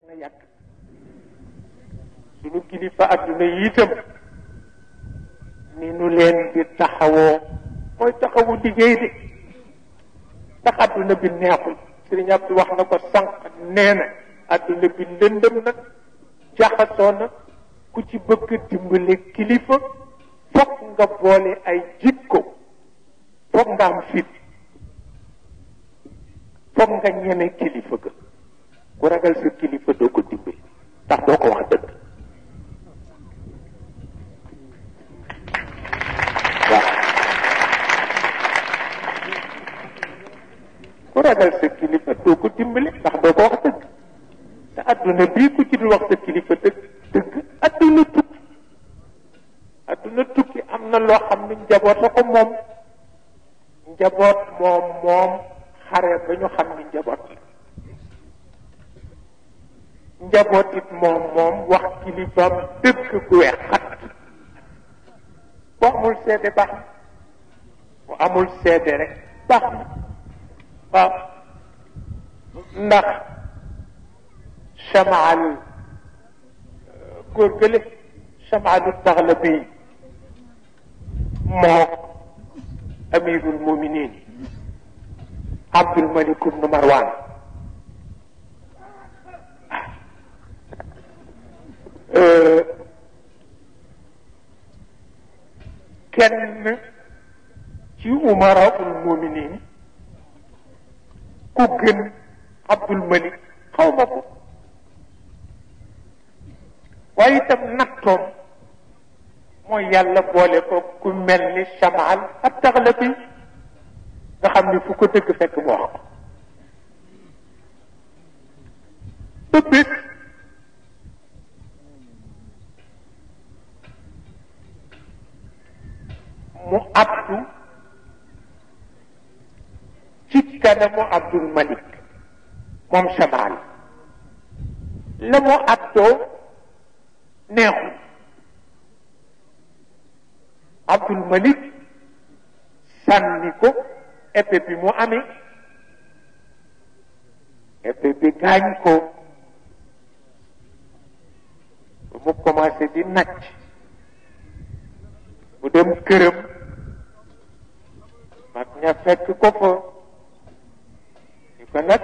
na yàgg suñu kilifa adduna yi itam ni nu leen di taxawoo mooy taxawu liggéey de ndax adduna bi neexul Sëriñ Abdu wax na ko sànq nee na adduna bi lëndëm na jaxasoo na ku ci bëgg dimbale kilifa fokk nga boole ay jikko fokk nga am fit fokk nga ñeme kilifa ga ku ragal sa kilifa doo ko dimbali ndax doo ko wax dëgg waaw ku ragal sa kilifa doo ko dimbali ndax doo ko wax dëgg te adduna bii ku ci dul wax sa kilifa dëgg adduna tukki am na loo xam ne njaboot a ko moom njaboot moom xare ba ñu xam ni njaboot la njaboot it moom wax kilifaam dëgg gu weex xat bu amul seede baax na bu amul seede rek baax na waaw ndax chamaal góor gële chamaalu Taxlabi moo amirul muminin Abdul Malik ibn Marwan kenn ci umaraul muminin ku gën Abdul Malik xaw ma ko waaye itam nattoom mooy yàlla boole ko ku mel ni Chamaal ak Taxlabi nga xam ni fu ko dëgg fekk mu wax ko ba bés mu abdu ci kanamu Abdul Malik moom Chamaal la mu abdoo neexul Abdul Malik sànni ko épée bi mu amee épée bi gaañ ko mu commencé di nacc mu dem këram mag ña fekk ko fa ni ko nag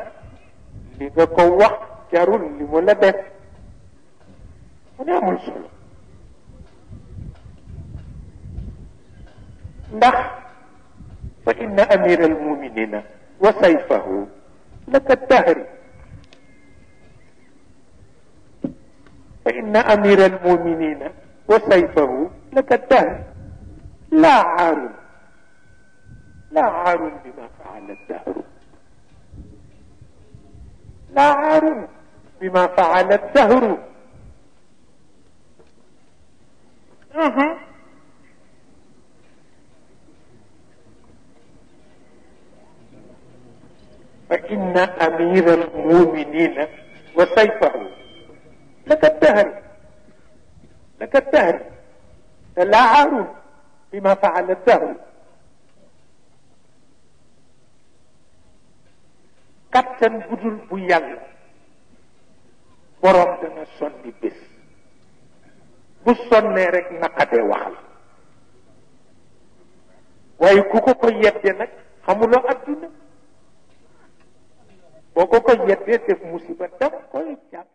li nga ko wax jarul li mu la def mu ne amul solo ndax fa inna amira almuminina wa sayfahu laka dahri fa inna amira almuminina wa sayfahu laka dahri laa aarun bima faala dahru laa aarun bima faala dahru فإن أمير المؤمنين وسيفه لك الدهر تلاعر بما فعل الدهر kattan budul bu yàlla boroom dana sonni bés bu sonnee rek naqadee waxal waaye ku ko yedde nag xamuloo adduna boo ko yeddee def musiba daf koy jàpp